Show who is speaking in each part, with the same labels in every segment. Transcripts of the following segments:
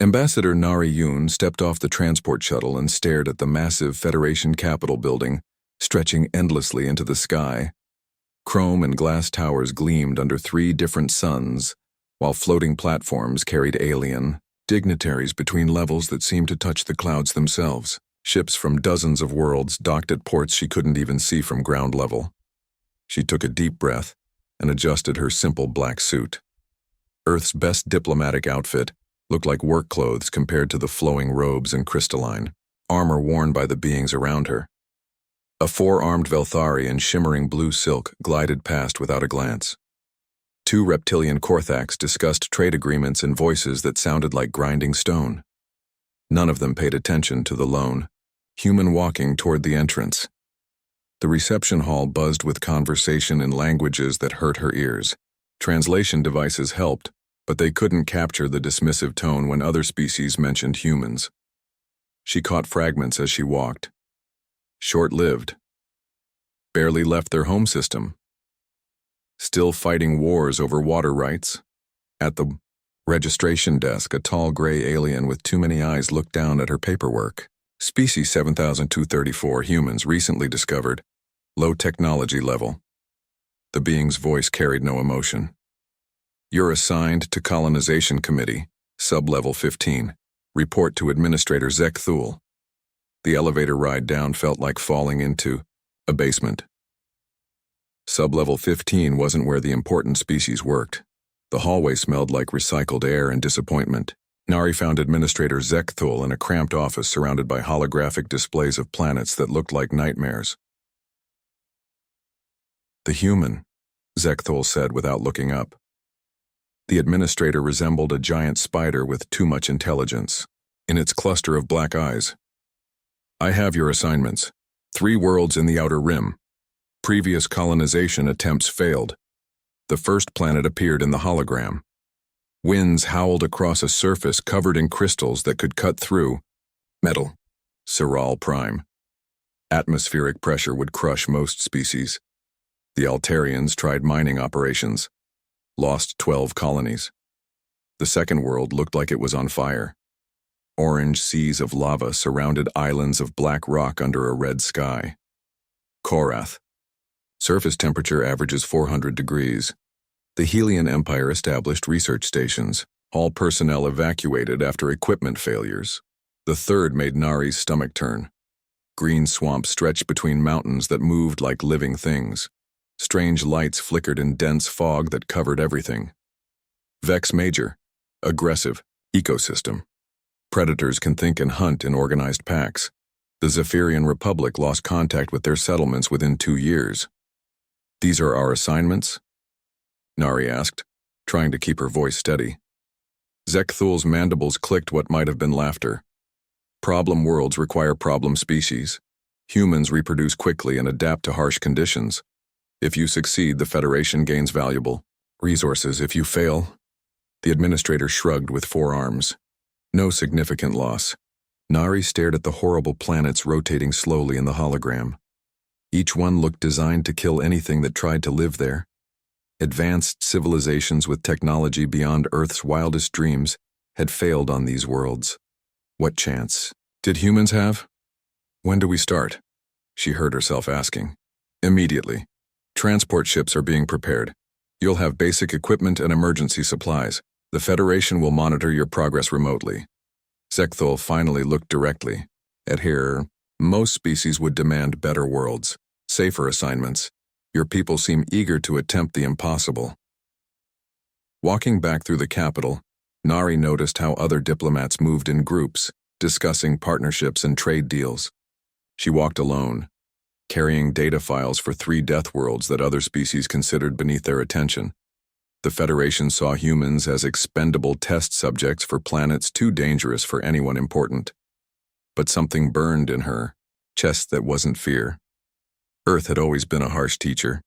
Speaker 1: Ambassador Nari Yoon stepped off the transport shuttle and stared at the massive Federation Capitol building, stretching endlessly into the sky. Chrome and glass towers gleamed under 3 different suns, while floating platforms carried alien dignitaries between levels that seemed to touch the clouds themselves. Ships from dozens of worlds docked at ports she couldn't even see from ground level. She took a deep breath and adjusted her simple black suit. Earth's best diplomatic outfit looked like work clothes compared to the flowing robes and crystalline armor worn by the beings around her. A 4-armed Velthari in shimmering blue silk glided past without a glance. 2 reptilian Korthax discussed trade agreements in voices that sounded like grinding stone. None of them paid attention to the lone human walking toward the entrance. The reception hall buzzed with conversation in languages that hurt her ears. Translation devices helped, but they couldn't capture the dismissive tone when other species mentioned humans. She caught fragments as she walked. Short-lived. Barely left their home system. Still fighting wars over water rights. At the registration desk, a tall gray alien with too many eyes looked down at her paperwork. Species 7234 humans recently discovered. Low technology level. The being's voice carried no emotion. You're assigned to Colonization Committee, Sub-Level 15. Report to Administrator Zek Thul. The elevator ride down felt like falling into a basement. Sub-Level 15 wasn't where the important species worked. The hallway smelled like recycled air and disappointment. Nari found Administrator Zek Thul in a cramped office surrounded by holographic displays of planets that looked like nightmares. The human, Zek Thul said without looking up. The administrator resembled a giant spider with too much intelligence in its cluster of black eyes. I have your assignments. 3 worlds in the Outer Rim. Previous colonization attempts failed. The first planet appeared in the hologram. Winds howled across a surface covered in crystals that could cut through metal. Siral Prime. Atmospheric pressure would crush most species. The Altarians tried mining operations. Lost 12 colonies. The second world looked like it was on fire. Orange seas of lava surrounded islands of black rock under a red sky. Korath. Surface temperature averages 400 degrees. The Helian Empire established research stations. All personnel evacuated after equipment failures. The third made Nari's stomach turn. Green swamps stretched between mountains that moved like living things. Strange lights flickered in dense fog that covered everything. Vex Major. Aggressive. Ecosystem. Predators can think and hunt in organized packs. The Zephyrian Republic lost contact with their settlements within 2 years. These are our assignments? Nari asked, trying to keep her voice steady. Zek Thul's mandibles clicked what might have been laughter. Problem worlds require problem species. Humans reproduce quickly and adapt to harsh conditions. If you succeed, the Federation gains valuable resources. If you fail, the administrator shrugged with 4 arms. No significant loss. Nari stared at the horrible planets rotating slowly in the hologram. Each one looked designed to kill anything that tried to live there. Advanced civilizations with technology beyond Earth's wildest dreams had failed on these worlds. What chance did humans have? When do we start? She heard herself asking. Immediately. Transport ships are being prepared. You'll have basic equipment and emergency supplies. The Federation will monitor your progress remotely. Zek Thul finally looked directly at her. Most species would demand better worlds, safer assignments. Your people seem eager to attempt the impossible. Walking back through the capital, Nari noticed how other diplomats moved in groups, discussing partnerships and trade deals. She walked alone, carrying data files for 3 death worlds that other species considered beneath their attention. The Federation saw humans as expendable test subjects for planets too dangerous for anyone important. But something burned in her chest that wasn't fear. Earth had always been a harsh teacher.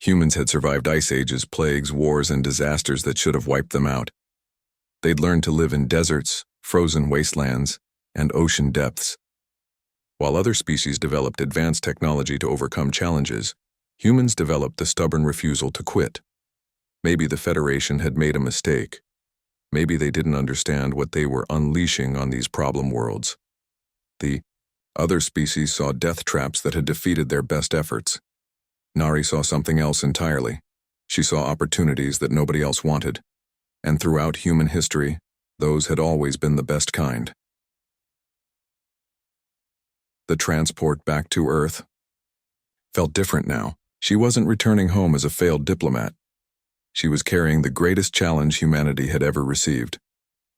Speaker 1: Humans had survived ice ages, plagues, wars, and disasters that should have wiped them out. They'd learned to live in deserts, frozen wastelands, and ocean depths. While other species developed advanced technology to overcome challenges, humans developed the stubborn refusal to quit. Maybe the Federation had made a mistake. Maybe they didn't understand what they were unleashing on these problem worlds. The other species saw death traps that had defeated their best efforts. Nari saw something else entirely. She saw opportunities that nobody else wanted. And throughout human history, those had always been the best kind. The transport back to Earth felt different now. She wasn't returning home as a failed diplomat. She was carrying the greatest challenge humanity had ever received.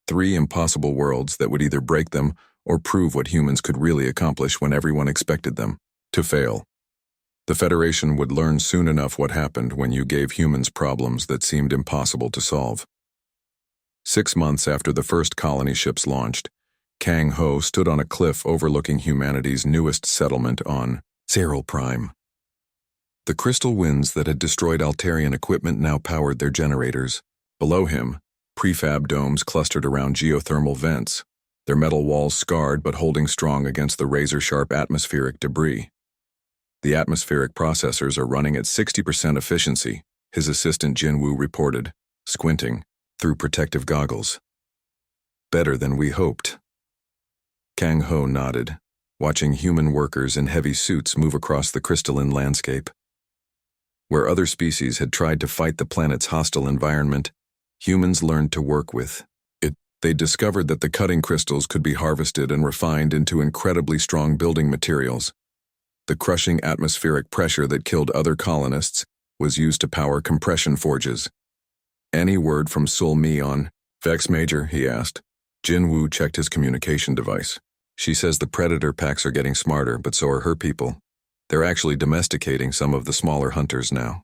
Speaker 1: 3 impossible worlds that would either break them or prove what humans could really accomplish when everyone expected them to fail. The Federation would learn soon enough what happened when you gave humans problems that seemed impossible to solve. 6 months after the first colony ships launched, Kang Ho stood on a cliff overlooking humanity's newest settlement on Zero Prime. The crystal winds that had destroyed Altarian equipment now powered their generators. Below him, prefab domes clustered around geothermal vents, their metal walls scarred but holding strong against the razor-sharp atmospheric debris. The atmospheric processors are running at 60% efficiency, his assistant Jinwoo reported, squinting through protective goggles. Better than we hoped. Kang Ho nodded, watching human workers in heavy suits move across the crystalline landscape. Where other species had tried to fight the planet's hostile environment, humans learned to work with it. They discovered that the cutting crystals could be harvested and refined into incredibly strong building materials. The crushing atmospheric pressure that killed other colonists was used to power compression forges. Any word from Sul Mi on Vex Major, he asked. Jinwoo checked his communication device. She says the predator packs are getting smarter, but so are her people. They're actually domesticating some of the smaller hunters now.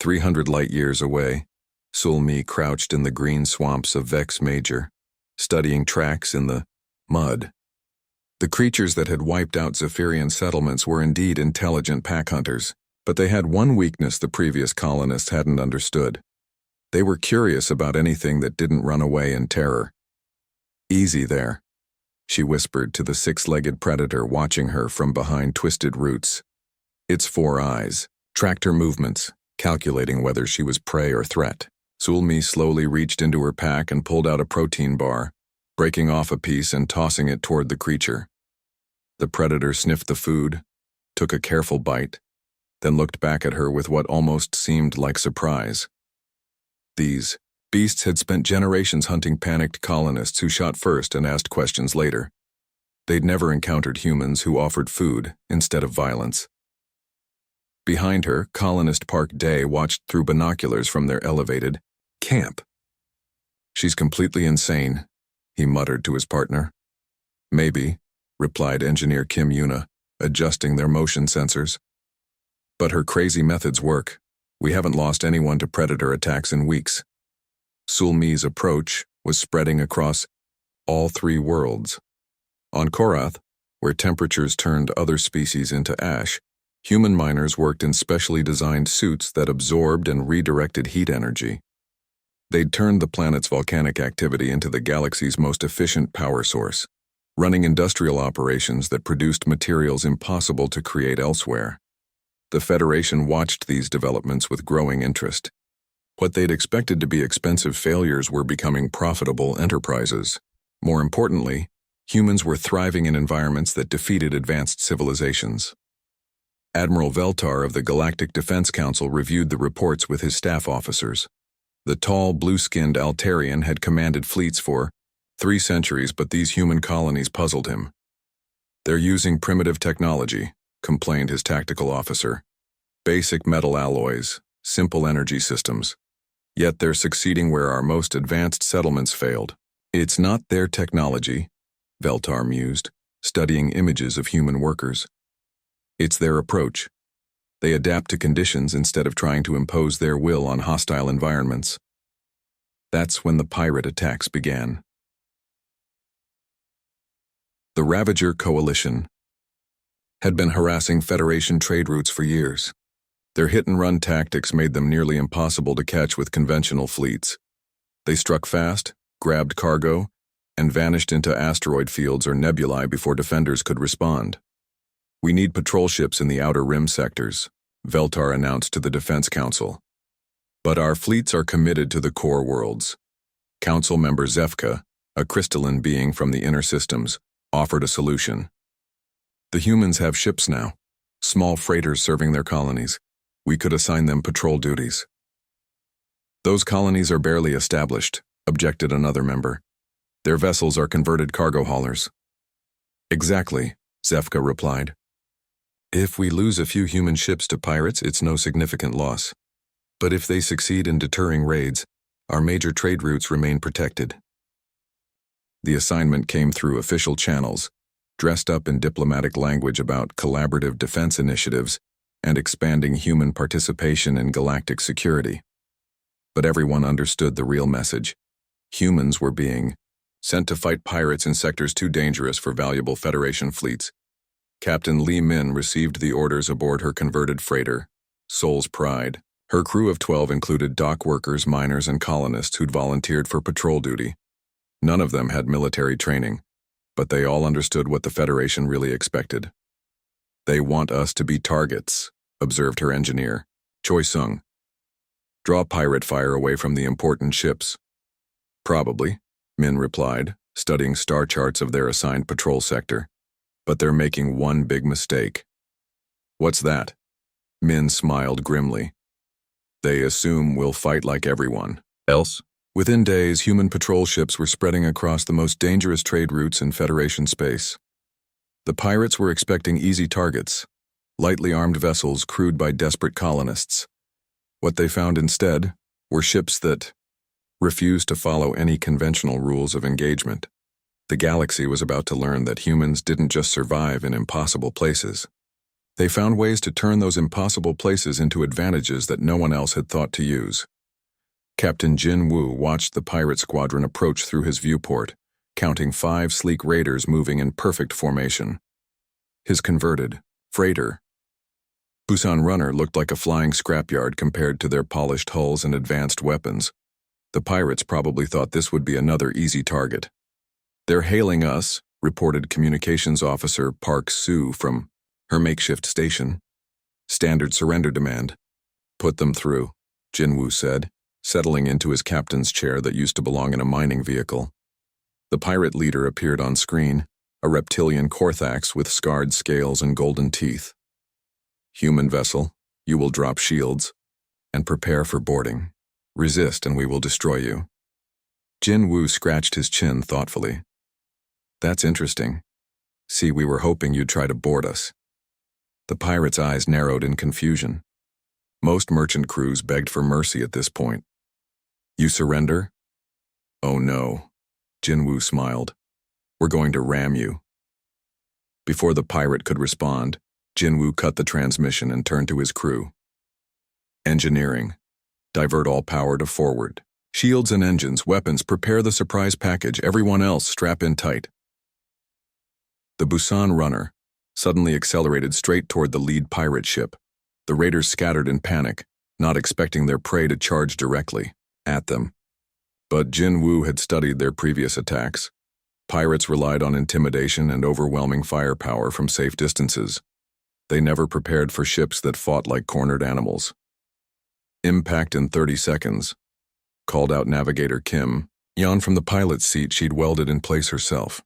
Speaker 1: 300 light-years away, Sul Mi crouched in the green swamps of Vex Major, studying tracks in the mud. The creatures that had wiped out Zephyrian settlements were indeed intelligent pack hunters, but they had one weakness the previous colonists hadn't understood. They were curious about anything that didn't run away in terror. "Easy there," she whispered to the 6-legged predator watching her from behind twisted roots. Its 4 eyes tracked her movements, calculating whether she was prey or threat. Sul Mi slowly reached into her pack and pulled out a protein bar, breaking off a piece and tossing it toward the creature. The predator sniffed the food, took a careful bite, then looked back at her with what almost seemed like surprise. These beasts had spent generations hunting panicked colonists who shot first and asked questions later. They'd never encountered humans who offered food instead of violence. Behind her, colonist Park Day watched through binoculars from their elevated camp. "She's completely insane," he muttered to his partner. "Maybe," replied engineer Kim Yuna, adjusting their motion sensors. "But her crazy methods work. We haven't lost anyone to predator attacks in weeks." Sul Mi's approach was spreading across all 3 worlds. On Korath, where temperatures turned other species into ash, human miners worked in specially designed suits that absorbed and redirected heat energy. They'd turned the planet's volcanic activity into the galaxy's most efficient power source, running industrial operations that produced materials impossible to create elsewhere. The Federation watched these developments with growing interest. What they'd expected to be expensive failures were becoming profitable enterprises. More importantly, humans were thriving in environments that defeated advanced civilizations. Admiral Veltar of the Galactic Defense Council reviewed the reports with his staff officers. The tall, blue-skinned Altarian had commanded fleets for 3 centuries, but these human colonies puzzled him. "They're using primitive technology," complained his tactical officer. "Basic metal alloys, simple energy systems. Yet they're succeeding where our most advanced settlements failed." "It's not their technology," Veltar mused, studying images of human workers. "It's their approach. They adapt to conditions instead of trying to impose their will on hostile environments." That's when the pirate attacks began. The Ravager Coalition had been harassing Federation trade routes for years. Their hit-and-run tactics made them nearly impossible to catch with conventional fleets. They struck fast, grabbed cargo, and vanished into asteroid fields or nebulae before defenders could respond. "We need patrol ships in the outer rim sectors," Veltar announced to the Defense Council. But our fleets are committed to the core worlds. Council member Zefka, a crystalline being from the inner systems, offered a solution. The humans have ships now, small freighters serving their colonies. We could assign them patrol duties. Those colonies are barely established, objected another member. Their vessels are converted cargo haulers. Exactly, Zefka replied. If we lose a few human ships to pirates, it's no significant loss. But if they succeed in deterring raids, our major trade routes remain protected. The assignment came through official channels, dressed up in diplomatic language about collaborative defense initiatives and expanding human participation in galactic security. But everyone understood the real message. Humans were being sent to fight pirates in sectors too dangerous for valuable Federation fleets. Captain Li Min received the orders aboard her converted freighter, Soul's Pride. Her crew of 12 included dock workers, miners, and colonists who'd volunteered for patrol duty. None of them had military training, but they all understood what the Federation really expected. They want us to be targets, observed her engineer, Choi Sung. Draw pirate fire away from the important ships. Probably, Min replied, studying star charts of their assigned patrol sector. But they're making one big mistake. What's that? Min smiled grimly. They assume we'll fight like everyone else. Within days, human patrol ships were spreading across the most dangerous trade routes in Federation space. The pirates were expecting easy targets, lightly armed vessels crewed by desperate colonists. What they found instead were ships that refused to follow any conventional rules of engagement. The galaxy was about to learn that humans didn't just survive in impossible places. They found ways to turn those impossible places into advantages that no one else had thought to use. Captain Jin Woo watched the pirate squadron approach through his viewport, counting 5 sleek raiders moving in perfect formation. His converted freighter, Busan Runner, looked like a flying scrapyard compared to their polished hulls and advanced weapons. The pirates probably thought this would be another easy target. They're hailing us, reported Communications Officer Park Soo from her makeshift station. Standard surrender demand. Put them through, Jinwoo said, settling into his captain's chair that used to belong in a mining vehicle. The pirate leader appeared on screen, a reptilian Korthax with scarred scales and golden teeth. Human vessel, you will drop shields, and prepare for boarding. Resist and we will destroy you. Jinwoo scratched his chin thoughtfully. That's interesting. See, we were hoping you'd try to board us. The pirate's eyes narrowed in confusion. Most merchant crews begged for mercy at this point. You surrender? Oh no, Jinwoo smiled. We're going to ram you. Before the pirate could respond, Jinwoo cut the transmission and turned to his crew. Engineering. Divert all power to forward. Shields and engines, weapons, prepare the surprise package. Everyone else, strap in tight. The Busan Runner suddenly accelerated straight toward the lead pirate ship. The raiders scattered in panic, not expecting their prey to charge directly at them. But Jinwoo had studied their previous attacks. Pirates relied on intimidation and overwhelming firepower from safe distances. They never prepared for ships that fought like cornered animals. Impact in 30 seconds, called out Navigator Kim, yawned from the pilot's seat she'd welded in place herself.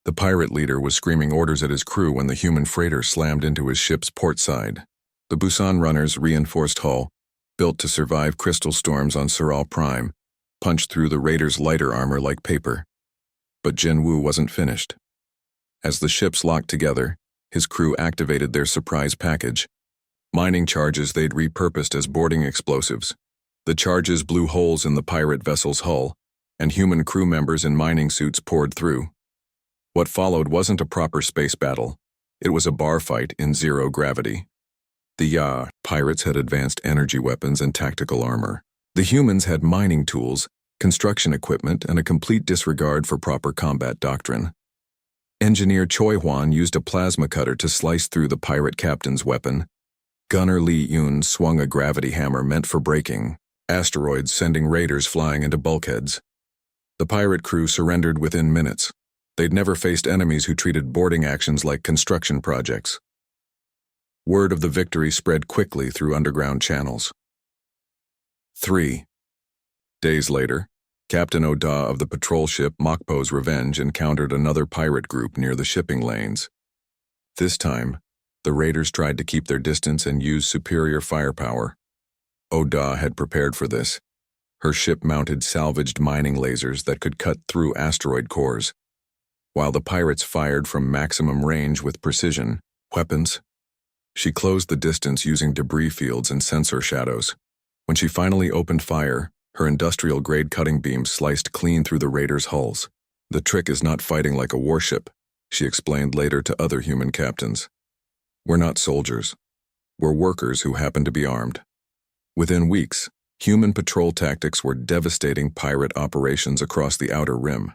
Speaker 1: The pirate leader was screaming orders at his crew when the human freighter slammed into his ship's port side. The Busan Runner's reinforced hull, built to survive crystal storms on Sural Prime, punched through the raider's lighter armor like paper. But Jinwoo wasn't finished. As the ships locked together, his crew activated their surprise package. Mining charges they'd repurposed as boarding explosives. The charges blew holes in the pirate vessel's hull, and human crew members in mining suits poured through. What followed wasn't a proper space battle. It was a bar fight in zero gravity. The pirates had advanced energy weapons and tactical armor. The humans had mining tools, construction equipment, and a complete disregard for proper combat doctrine. Engineer Choi Hwan used a plasma cutter to slice through the pirate captain's weapon. Gunner Lee Yoon swung a gravity hammer meant for braking asteroids, sending raiders flying into bulkheads. The pirate crew surrendered within minutes. They'd never faced enemies who treated boarding actions like construction projects. Word of the victory spread quickly through underground channels. 3 days later, Captain Oda of the patrol ship Mokpo's Revenge encountered another pirate group near the shipping lanes. This time, the raiders tried to keep their distance and use superior firepower. Oda had prepared for this. Her ship mounted salvaged mining lasers that could cut through asteroid cores, while the pirates fired from maximum range with precision weapons. She closed the distance using debris fields and sensor shadows. When she finally opened fire, her industrial-grade cutting beams sliced clean through the raiders' hulls. "The trick is not fighting like a warship," she explained later to other human captains. "We're not soldiers. We're workers who happen to be armed." Within weeks, human patrol tactics were devastating pirate operations across the Outer Rim.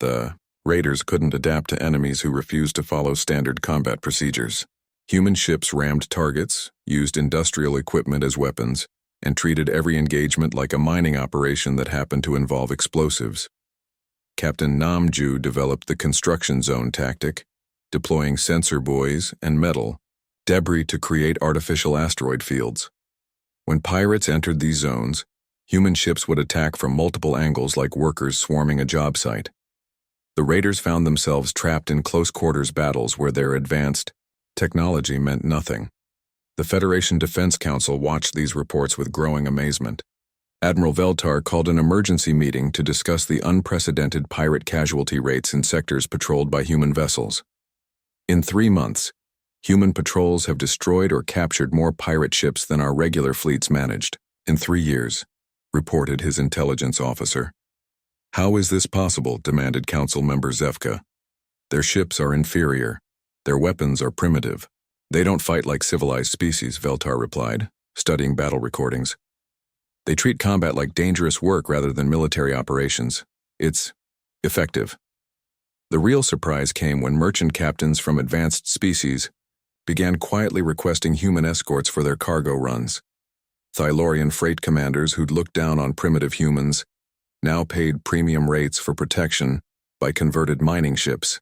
Speaker 1: The raiders couldn't adapt to enemies who refused to follow standard combat procedures. Human ships rammed targets, used industrial equipment as weapons, and treated every engagement like a mining operation that happened to involve explosives. Captain Namju developed the construction zone tactic, deploying sensor buoys and metal debris to create artificial asteroid fields. When pirates entered these zones, human ships would attack from multiple angles like workers swarming a job site. The raiders found themselves trapped in close-quarters battles where their advanced technology meant nothing. The Federation Defense Council watched these reports with growing amazement. Admiral Veltar called an emergency meeting to discuss the unprecedented pirate casualty rates in sectors patrolled by human vessels. In 3 months, human patrols have destroyed or captured more pirate ships than our regular fleets managed. In 3 years, reported his intelligence officer. "How is this possible?" demanded Council Member Zevka. "Their ships are inferior. Their weapons are primitive. They don't fight like civilized species," Veltar replied, studying battle recordings. "They treat combat like dangerous work rather than military operations. It's effective." The real surprise came when merchant captains from advanced species began quietly requesting human escorts for their cargo runs. Thylorian freight commanders who'd looked down on primitive humans now paid premium rates for protection by converted mining ships.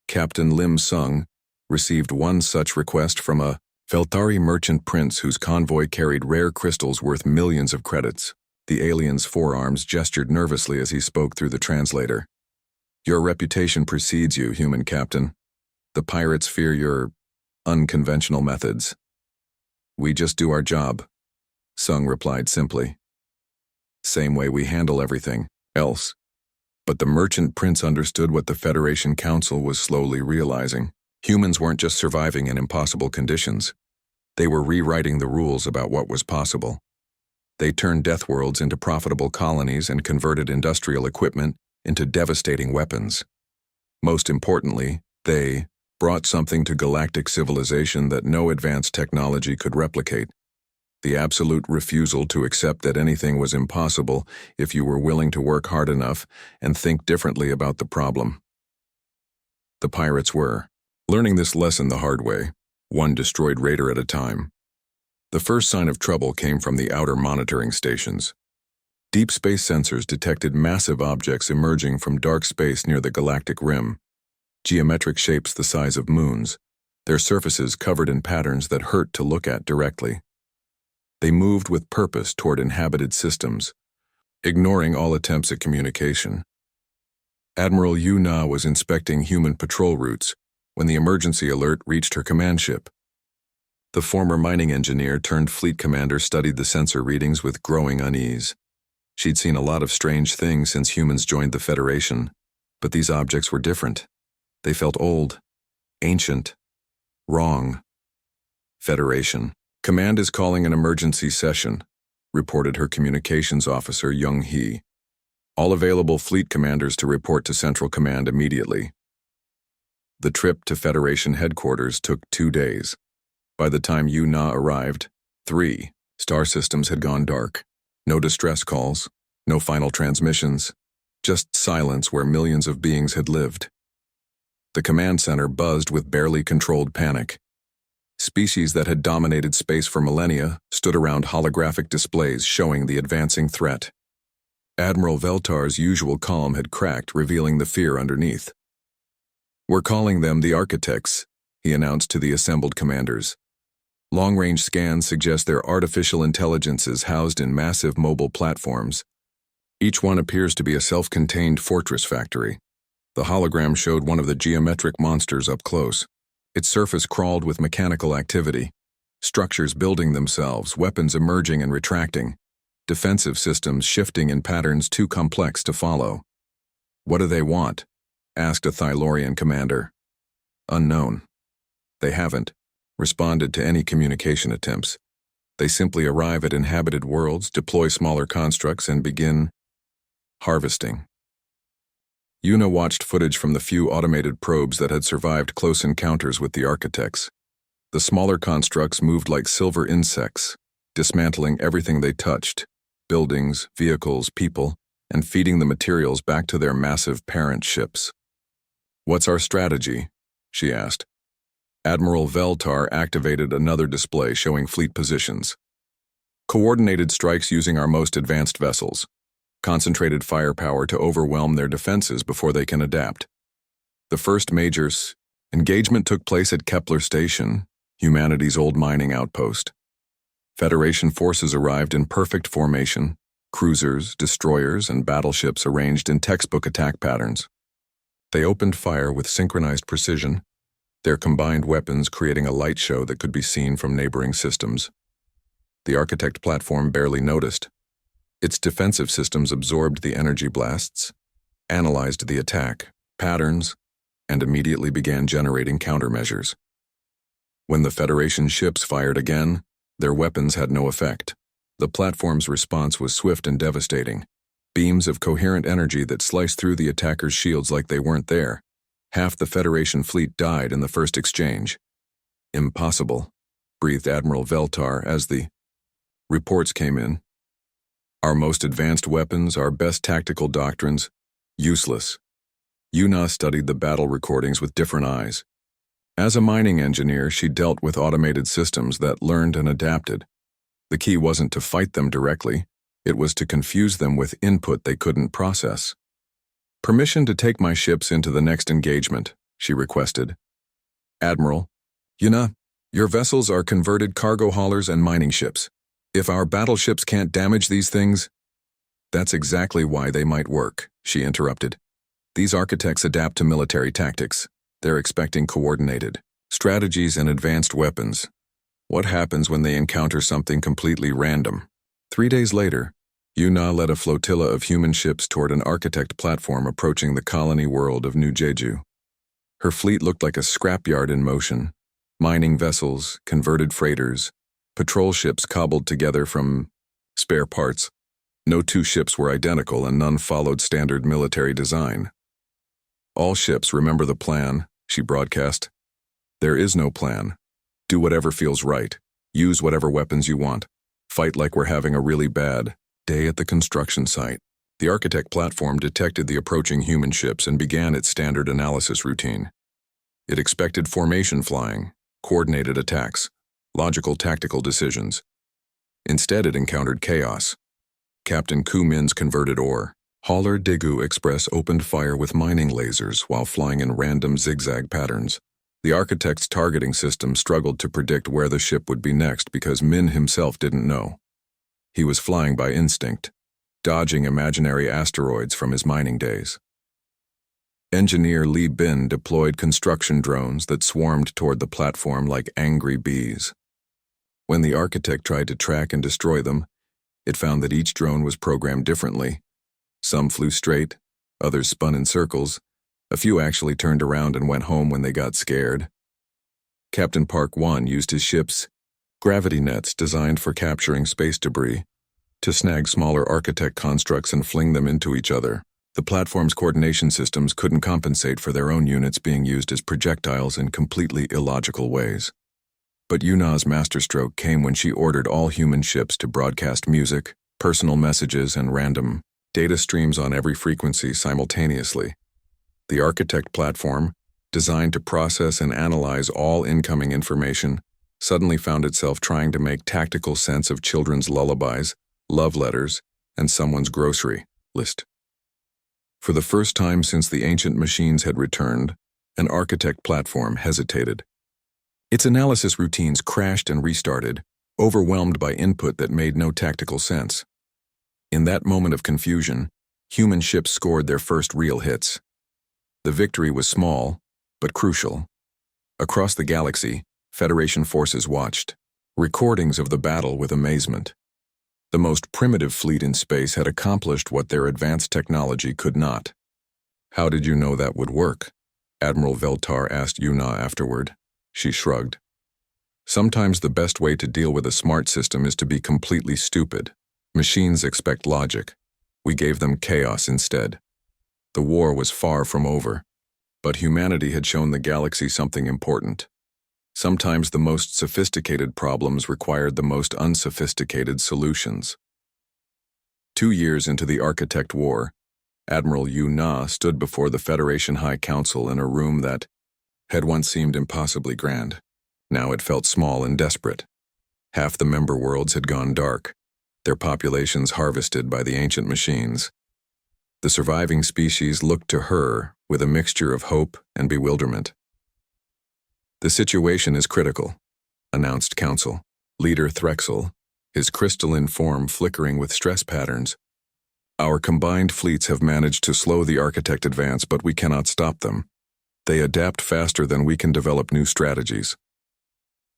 Speaker 1: Captain Lim Sung received one such request from a Veltari merchant prince whose convoy carried rare crystals worth millions of credits. The alien's forearms gestured nervously as he spoke through the translator. "Your reputation precedes you, human captain. The pirates fear your unconventional methods." "We just do our job," Sung replied simply. "Same way we handle everything else." But the merchant prince understood what the Federation Council was slowly realizing. Humans weren't just surviving in impossible conditions. They were rewriting the rules about what was possible. They turned death worlds into profitable colonies and converted industrial equipment into devastating weapons. Most importantly, they brought something to galactic civilization that no advanced technology could replicate: the absolute refusal to accept that anything was impossible if you were willing to work hard enough and think differently about the problem. The pirates were learning this lesson the hard way, one destroyed raider at a time. The first sign of trouble came from the outer monitoring stations. Deep space sensors detected massive objects emerging from dark space near the galactic rim, geometric shapes the size of moons, their surfaces covered in patterns that hurt to look at directly. They moved with purpose toward inhabited systems, ignoring all attempts at communication. Admiral Yu Na was inspecting human patrol routes when the emergency alert reached her command ship. The former mining engineer turned fleet commander studied the sensor readings with growing unease. She'd seen a lot of strange things since humans joined the Federation, but these objects were different. They felt old, ancient, wrong. "Federation. Command is calling an emergency session," reported her communications officer, Young Hee. "All available fleet commanders to report to Central Command immediately." The trip to Federation headquarters took 2 days. By the time Yu Na arrived, 3 star systems had gone dark. No distress calls, no final transmissions, just silence where millions of beings had lived. The command center buzzed with barely controlled panic. Species that had dominated space for millennia stood around holographic displays showing the advancing threat. Admiral Veltar's usual calm had cracked, revealing the fear underneath. "We're calling them the Architects," he announced to the assembled commanders. Long-range scans suggest they're artificial intelligences housed in massive mobile platforms. Each one appears to be a self-contained fortress factory. The hologram showed one of the geometric monsters up close. Its surface crawled with mechanical activity. Structures building themselves, weapons emerging and retracting. Defensive systems shifting in patterns too complex to follow. "What do they want?" asked a Thylorian commander. "Unknown. They haven't responded to any communication attempts. They simply arrive at inhabited worlds, deploy smaller constructs, and begin harvesting." Yuna watched footage from the few automated probes that had survived close encounters with the architects. The smaller constructs moved like silver insects, dismantling everything they touched, buildings, vehicles, people, and feeding the materials back to their massive parent ships. "What's our strategy?" she asked. Admiral Veltar activated another display showing fleet positions. "Coordinated strikes using our most advanced vessels. Concentrated firepower to overwhelm their defenses before they can adapt." The first major engagement took place at Kepler Station, humanity's old mining outpost. Federation forces arrived in perfect formation, cruisers, destroyers, and battleships arranged in textbook attack patterns. They opened fire with synchronized precision, their combined weapons creating a light show that could be seen from neighboring systems. The architect platform barely noticed. Its defensive systems absorbed the energy blasts, analyzed the attack patterns, and immediately began generating countermeasures. When the Federation ships fired again, their weapons had no effect. The platform's response was swift and devastating. Beams of coherent energy that sliced through the attackers' shields like they weren't there. Half the Federation fleet died in the first exchange. "Impossible," breathed Admiral Veltar as the reports came in. "Our most advanced weapons, our best tactical doctrines, useless." Yuna studied the battle recordings with different eyes. As a mining engineer, she dealt with automated systems that learned and adapted. The key wasn't to fight them directly, it was to confuse them with input they couldn't process. "Permission to take my ships into the next engagement," she requested. "Admiral, Yuna, your vessels are converted cargo haulers and mining ships. If our battleships can't damage these things—" "That's exactly why they might work," she interrupted. "These architects adapt to military tactics. They're expecting coordinated strategies and advanced weapons. What happens when they encounter something completely random?" 3 days later, Yuna led a flotilla of human ships toward an architect platform approaching the colony world of New Jeju. Her fleet looked like a scrapyard in motion. Mining vessels, converted freighters, patrol ships cobbled together from spare parts. No two ships were identical and none followed standard military design. "All ships remember the plan," she broadcast. "There is no plan. Do whatever feels right. Use whatever weapons you want. Fight like we're having a really bad day at the construction site." The architect platform detected the approaching human ships and began its standard analysis routine. It expected formation flying, coordinated attacks, logical tactical decisions. Instead, it encountered chaos. Captain Ku Min's converted ore. Hauler Daegu Express opened fire with mining lasers while flying in random zigzag patterns. The architect's targeting system struggled to predict where the ship would be next because Min himself didn't know. He was flying by instinct, dodging imaginary asteroids from his mining days. Engineer Li Bin deployed construction drones that swarmed toward the platform like angry bees. When the architect tried to track and destroy them, it found that each drone was programmed differently. Some flew straight, others spun in circles, a few actually turned around and went home when they got scared. Captain Park 1 used his ship's gravity nets designed for capturing space debris to snag smaller architect constructs and fling them into each other. The platform's coordination systems couldn't compensate for their own units being used as projectiles in completely illogical ways. But Yuna's masterstroke came when she ordered all human ships to broadcast music, personal messages, and random data streams on every frequency simultaneously. The architect platform, designed to process and analyze all incoming information, suddenly found itself trying to make tactical sense of children's lullabies, love letters, and someone's grocery list. For the first time since the ancient machines had returned, an architect platform hesitated. Its analysis routines crashed and restarted, overwhelmed by input that made no tactical sense. In that moment of confusion, human ships scored their first real hits. The victory was small, but crucial. Across the galaxy, Federation forces watched, recordings of the battle with amazement. The most primitive fleet in space had accomplished what their advanced technology could not. "How did you know that would work?" Admiral Veltar asked Yuna afterward. She shrugged. "Sometimes the best way to deal with a smart system is to be completely stupid. Machines expect logic. We gave them chaos instead." The war was far from over, but humanity had shown the galaxy something important. Sometimes the most sophisticated problems required the most unsophisticated solutions. 2 years into the Architect War, Admiral Yu Na stood before the Federation High Council in a room that had once seemed impossibly grand. Now it felt small and desperate. Half the member worlds had gone dark, their populations harvested by the ancient machines. The surviving species looked to her with a mixture of hope and bewilderment. "The situation is critical," announced Council Leader Threxel, his crystalline form flickering with stress patterns. "Our combined fleets have managed to slow the Architect advance, but we cannot stop them. They adapt faster than we can develop new strategies."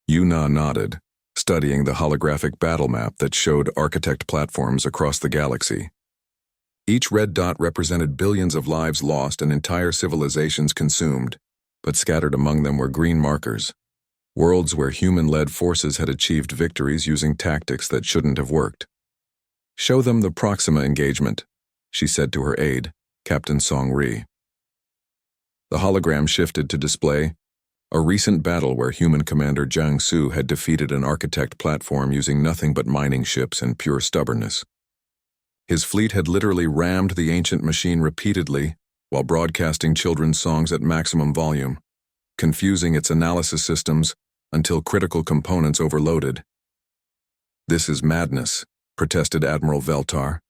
Speaker 1: Yuna nodded, studying the holographic battle map that showed Architect platforms across the galaxy. Each red dot represented billions of lives lost and entire civilizations consumed, but scattered among them were green markers, worlds where human-led forces had achieved victories using tactics that shouldn't have worked. "Show them the Proxima engagement," she said to her aide, Captain Song Ri. The hologram shifted to display a recent battle where human commander Jiang Su had defeated an Architect platform using nothing but mining ships and pure stubbornness. His fleet had literally rammed the ancient machine repeatedly while broadcasting children's songs at maximum volume, confusing its analysis systems until critical components overloaded. "This is madness," protested Admiral Veltar.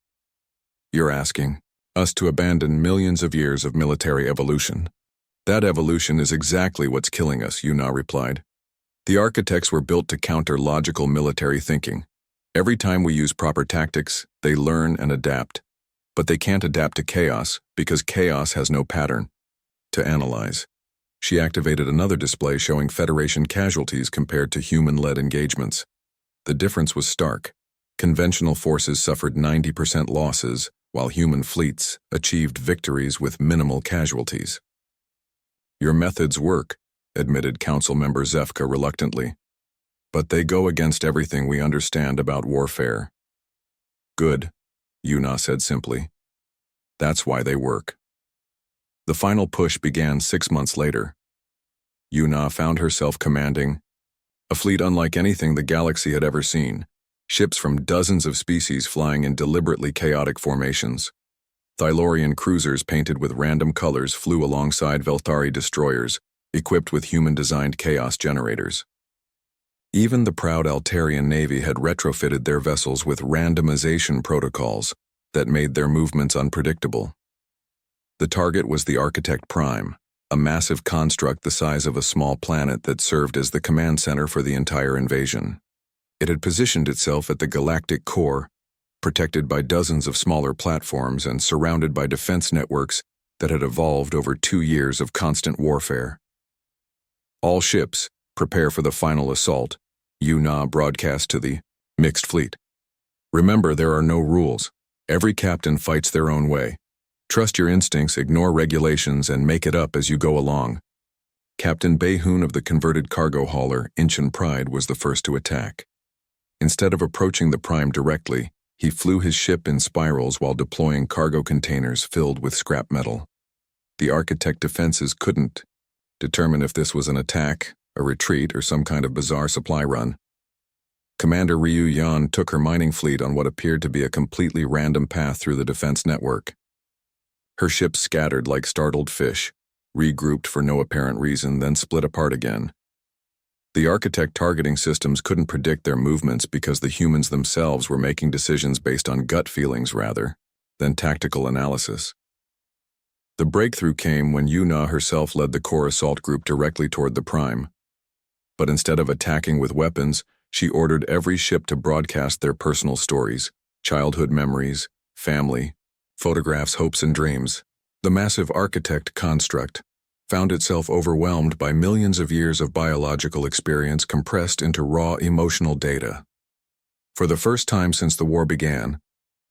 Speaker 1: "You're asking us to abandon millions of years of military evolution. That evolution is exactly what's killing us," Yuna replied. "The Architects were built to counter logical military thinking. Every time we use proper tactics, they learn and adapt. But they can't adapt to chaos because chaos has no pattern to analyze." She activated another display showing Federation casualties compared to human-led engagements. The difference was stark. Conventional forces suffered 90% losses, while human fleets achieved victories with minimal casualties. "Your methods work," admitted Council Member Zefka reluctantly. "But they go against everything we understand about warfare." "Good," Yuna said simply. "That's why they work." The final push began 6 months later. Yuna found herself commanding a fleet unlike anything the galaxy had ever seen, ships from dozens of species flying in deliberately chaotic formations. Thylorian cruisers painted with random colors flew alongside Veltari destroyers, equipped with human-designed chaos generators. Even the proud Altarian Navy had retrofitted their vessels with randomization protocols that made their movements unpredictable. The target was the Architect Prime, a massive construct the size of a small planet that served as the command center for the entire invasion. It had positioned itself at the galactic core, protected by dozens of smaller platforms and surrounded by defense networks that had evolved over 2 years of constant warfare. "All ships, prepare for the final assault," Yuna broadcast to the mixed fleet. "Remember, there are no rules. Every captain fights their own way. Trust your instincts, ignore regulations, and make it up as you go along." Captain Bayhoon of the converted cargo hauler Incheon Pride was the first to attack. Instead of approaching the Prime directly, he flew his ship in spirals while deploying cargo containers filled with scrap metal. The Architect defenses couldn't determine if this was an attack, a retreat, or some kind of bizarre supply run. Commander Ryu Yan took her mining fleet on what appeared to be a completely random path through the defense network. Her ships scattered like startled fish, regrouped for no apparent reason, then split apart again. The Architect targeting systems couldn't predict their movements because the humans themselves were making decisions based on gut feelings rather than tactical analysis. The breakthrough came when Yuna herself led the core assault group directly toward the Prime. But instead of attacking with weapons, she ordered every ship to broadcast their personal stories, childhood memories, family, photographs, hopes, and dreams. The massive architect construct found itself overwhelmed by millions of years of biological experience compressed into raw emotional data. For the first time since the war began,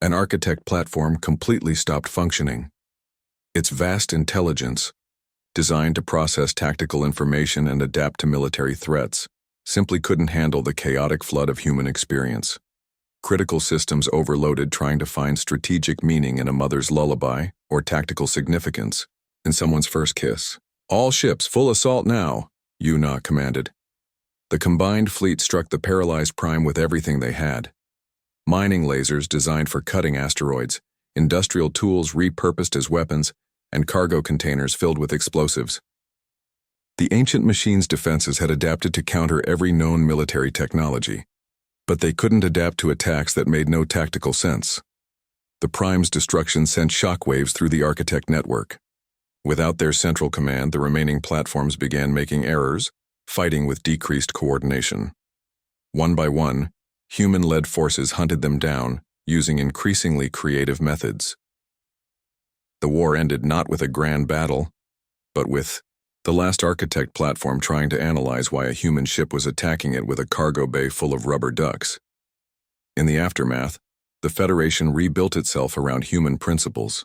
Speaker 1: an architect platform completely stopped functioning. Its vast intelligence, designed to process tactical information and adapt to military threats, simply couldn't handle the chaotic flood of human experience. Critical systems overloaded trying to find strategic meaning in a mother's lullaby or tactical significance in someone's first kiss. "All ships, full assault now," Yuna commanded. The combined fleet struck the paralyzed Prime with everything they had. Mining lasers designed for cutting asteroids, industrial tools repurposed as weapons, and cargo containers filled with explosives. The ancient machine's defenses had adapted to counter every known military technology, but they couldn't adapt to attacks that made no tactical sense. The Prime's destruction sent shockwaves through the architect network. Without their central command, the remaining platforms began making errors, fighting with decreased coordination. One by one, human-led forces hunted them down, using increasingly creative methods. The war ended not with a grand battle, but with the last architect platform trying to analyze why a human ship was attacking it with a cargo bay full of rubber ducks. In the aftermath, the Federation rebuilt itself around human principles.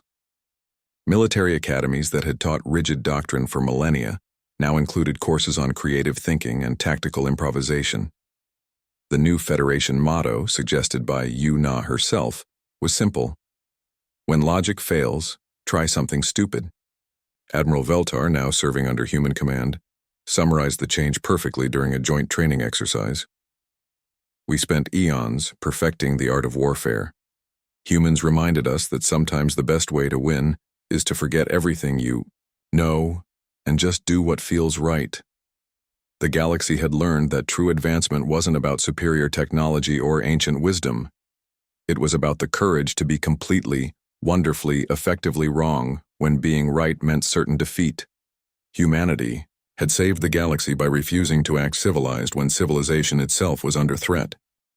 Speaker 1: Military academies that had taught rigid doctrine for millennia now included courses on creative thinking and tactical improvisation. The new Federation motto, suggested by Yuna herself, was simple: "When logic fails, try something stupid." Admiral Veltar, now serving under human command, summarized the change perfectly during a joint training exercise. "We spent eons perfecting the art of warfare. Humans reminded us that sometimes the best way to win is to forget everything you know and just do what feels right." The galaxy had learned that true advancement wasn't about superior technology or ancient wisdom. It was about the courage to be completely, wonderfully, effectively wrong when being right meant certain defeat. Humanity had saved the galaxy by refusing to act civilized when civilization itself was under threat.